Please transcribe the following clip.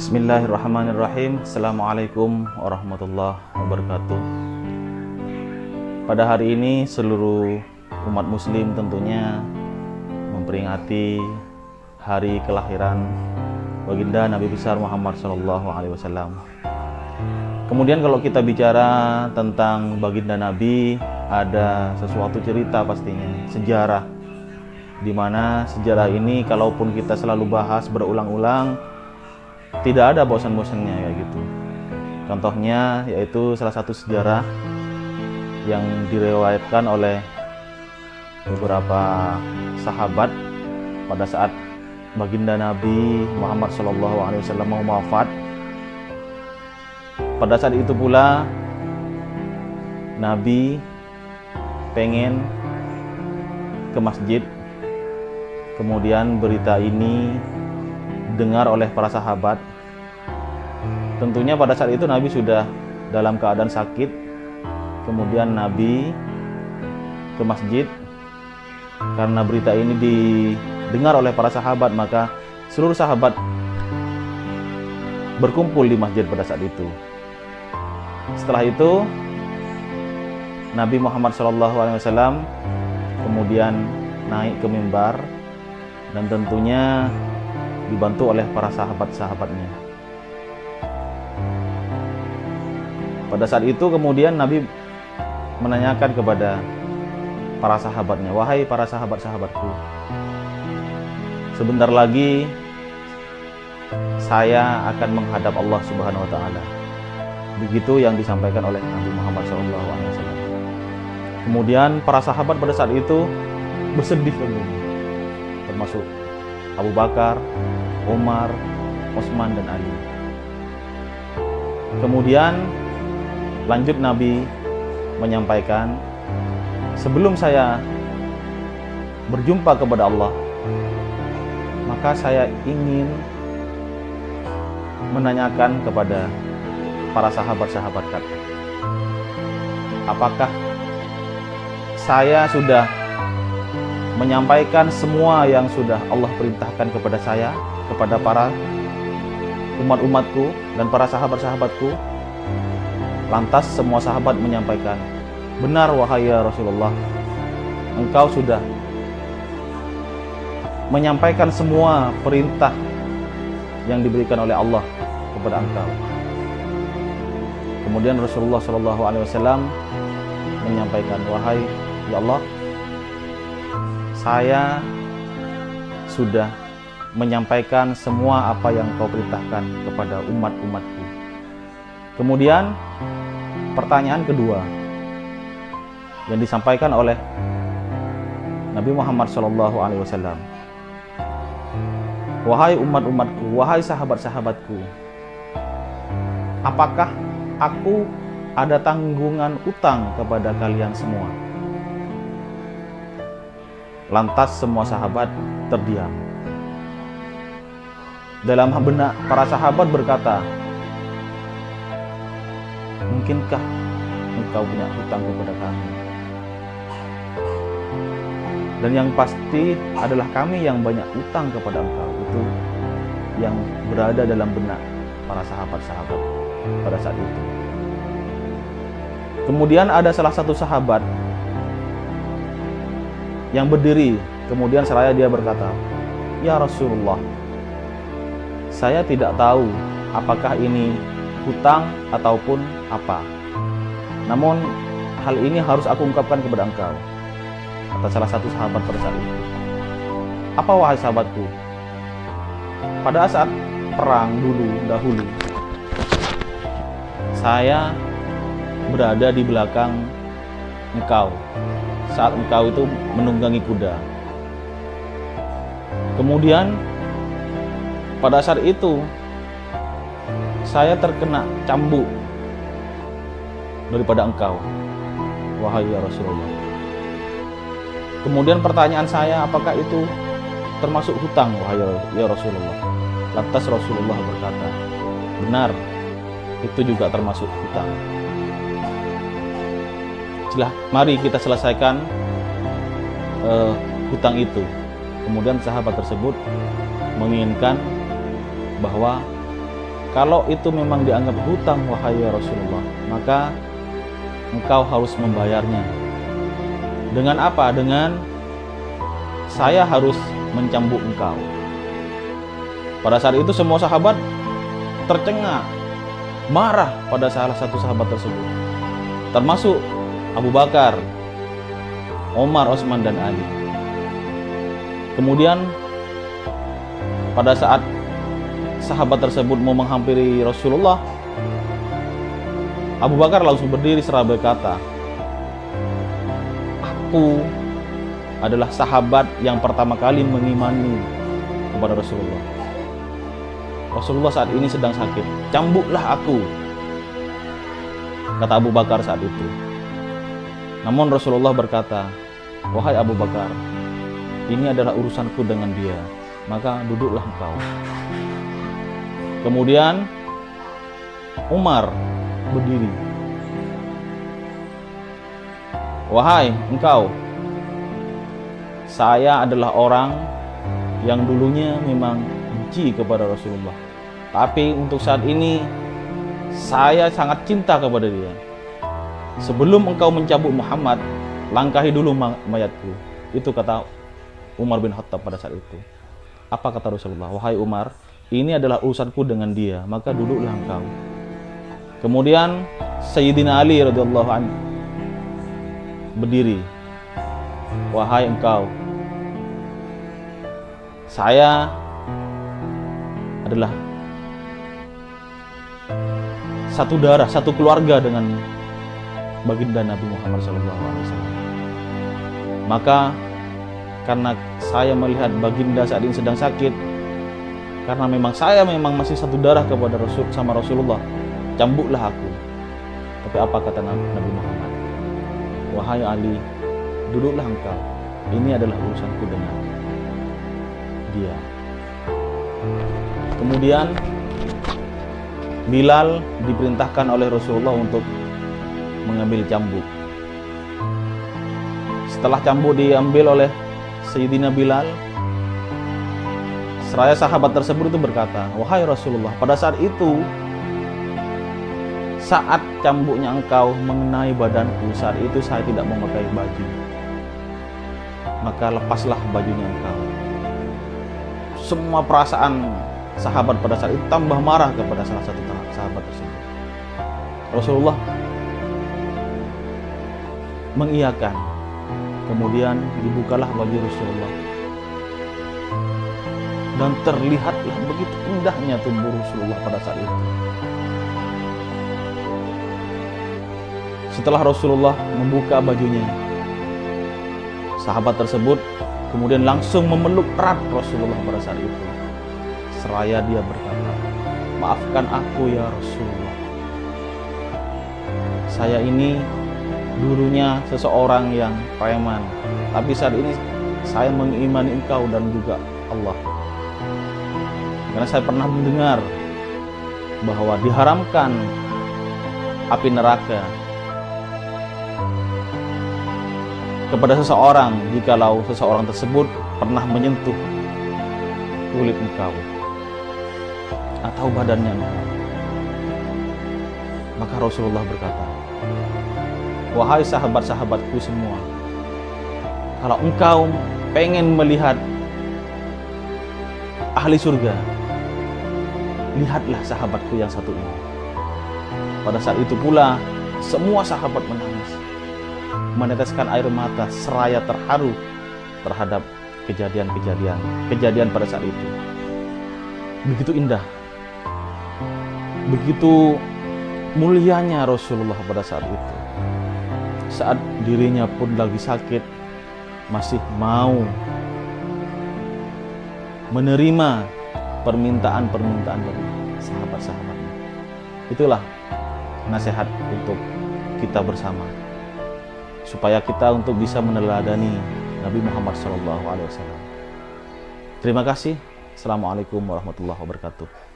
Bismillahirrahmanirrahim. Assalamualaikum warahmatullahi wabarakatuh. Pada hari ini seluruh umat muslim tentunya memperingati hari kelahiran baginda Nabi besar Muhammad SAW. Kemudian kalau kita bicara tentang baginda Nabi, ada sesuatu cerita pastinya, sejarah, di mana sejarah ini kalaupun kita selalu bahas berulang-ulang, tidak ada bosan-bosannya kayak gitu. Contohnya yaitu salah satu sejarah yang diriwayatkan oleh beberapa sahabat pada saat baginda Nabi Muhammad SAW mau wafat. Pada saat itu pula Nabi pengen ke masjid. Kemudian berita ini dengar oleh para sahabat. Tentunya pada saat itu Nabi sudah dalam keadaan sakit. Kemudian Nabi ke masjid. Karena berita ini didengar oleh para sahabat, maka seluruh sahabat berkumpul di masjid pada saat itu. Setelah itu Nabi Muhammad SAW kemudian naik ke mimbar dan tentunya dibantu oleh para sahabat-sahabatnya. Pada saat itu kemudian Nabi menanyakan kepada para sahabatnya, "Wahai para sahabat-sahabatku, sebentar lagi saya akan menghadap Allah Subhanahu wa Ta'ala." Begitu yang disampaikan oleh Nabi Muhammad SAW. Kemudian para sahabat pada saat itu bersedih tentunya, termasuk Abu Bakar, Umar, Utsman, dan Ali. Kemudian lanjut Nabi menyampaikan, "Sebelum saya berjumpa kepada Allah, maka saya ingin menanyakan kepada para sahabat-sahabat kami, apakah saya sudah menyampaikan semua yang sudah Allah perintahkan kepada saya, kepada para umat-umatku dan para sahabat-sahabatku?" Lantas semua sahabat menyampaikan, "Benar wahai ya Rasulullah, engkau sudah menyampaikan semua perintah yang diberikan oleh Allah kepada engkau." Kemudian Rasulullah SAW menyampaikan, "Wahai ya Allah, saya sudah menyampaikan semua apa yang kau perintahkan kepada umat-umatku." Kemudian pertanyaan kedua yang disampaikan oleh Nabi Muhammad SAW, "Wahai umat-umatku, wahai sahabat-sahabatku, apakah aku ada tanggungan utang kepada kalian semua?" Lantas semua sahabat terdiam. Dalam benak para sahabat berkata, "Mungkinkah engkau punya hutang kepada kami? Dan yang pasti adalah kami yang banyak utang kepada engkau." Itu yang berada dalam benak para sahabat-sahabat pada saat itu. Kemudian ada salah satu sahabat yang berdiri, kemudian seraya dia berkata, "Ya Rasulullah, saya tidak tahu apakah ini hutang ataupun apa. Namun hal ini harus aku ungkapkan kepada engkau," kata salah satu sahabat pada saat itu. "Apa wahai sahabatku? Pada saat perang dahulu, saya berada di belakang engkau saat engkau itu menunggangi kuda. Kemudian pada saat itu saya terkena cambuk daripada engkau, wahai ya Rasulullah. Kemudian pertanyaan saya, apakah itu termasuk hutang, wahai ya Rasulullah?" Lantas Rasulullah berkata, "Benar, itu juga termasuk hutang. Mari kita selesaikan hutang itu." Kemudian sahabat tersebut menginginkan bahwa Kalau itu memang dianggap hutang, wahai Rasulullah, maka engkau harus membayarnya. Dengan apa? Dengan saya harus mencambuk engkau. Pada saat itu semua sahabat tercengang, marah pada salah satu sahabat tersebut, termasuk Abu Bakar, Umar, Utsman, dan Ali. Kemudian pada saat sahabat tersebut mau menghampiri Rasulullah, Abu Bakar langsung berdiri seraya berkata, "Aku adalah sahabat yang pertama kali mengimani kepada Rasulullah. Rasulullah saat ini sedang sakit, cambuklah aku," kata Abu Bakar saat itu. Namun Rasulullah berkata, "Wahai Abu Bakar, ini adalah urusanku dengan dia, maka duduklah engkau." Kemudian Umar berdiri, "Wahai engkau, saya adalah orang yang dulunya memang benci kepada Rasulullah, tapi untuk saat ini saya sangat cinta kepada dia. Sebelum engkau mencabut Muhammad, langkahi dulu mayatku." Itu kata Umar bin Khattab pada saat itu. Apa kata Rasulullah? "Wahai Umar, ini adalah urusanku dengan dia, maka duduklah engkau." Kemudian Sayyidina Ali radhiyallahu anhu berdiri, "Wahai engkau, saya adalah satu darah, satu keluarga dengan baginda Nabi Muhammad SAW. Maka karena saya melihat baginda saat ini sedang sakit, karena saya memang masih satu darah kepada Rasulullah, cambuklah aku." Tapi apa kata Nabi Muhammad? "Wahai Ali, duduklah engkau. Ini adalah urusanku dengan dia." Kemudian Bilal diperintahkan oleh Rasulullah untuk mengambil cambuk. Setelah cambuk diambil oleh Sayyidina Bilal, seraya sahabat tersebut itu berkata, "Wahai Rasulullah, pada saat itu, saat cambuknya engkau mengenai badanku, saat itu saya tidak memakai baju. Maka lepaslah bajunya engkau." Semua perasaan sahabat pada saat itu tambah marah kepada salah satu sahabat tersebut. Rasulullah mengiyakan. Kemudian dibukalah baju Rasulullah, dan terlihatlah begitu indahnya tubuh Rasulullah pada saat itu. Setelah Rasulullah membuka bajunya, sahabat tersebut kemudian langsung memeluk erat Rasulullah pada saat itu. Seraya dia berkata, "Maafkan aku ya Rasulullah. Saya ini dulunya seseorang yang preman, tapi saat ini saya mengimani engkau dan juga Allah. Karena saya pernah mendengar bahwa diharamkan api neraka kepada seseorang jikalau seseorang tersebut pernah menyentuh kulit engkau atau badannya engkau." Maka Rasulullah berkata, "Wahai sahabat-sahabatku semua, kalau engkau pengen melihat ahli surga, lihatlah sahabatku yang satu ini." Pada saat itu pula semua sahabat menangis, meneteskan air mata seraya terharu terhadap kejadian pada saat itu. Begitu indah, begitu mulianya Rasulullah pada saat itu. Saat dirinya pun lagi sakit, masih mau menerima permintaan-permintaan dari sahabat-sahabatnya. Itulah nasihat untuk kita bersama, supaya kita untuk bisa meneladani Nabi Muhammad SAW. Terima kasih. Assalamualaikum warahmatullahi wabarakatuh.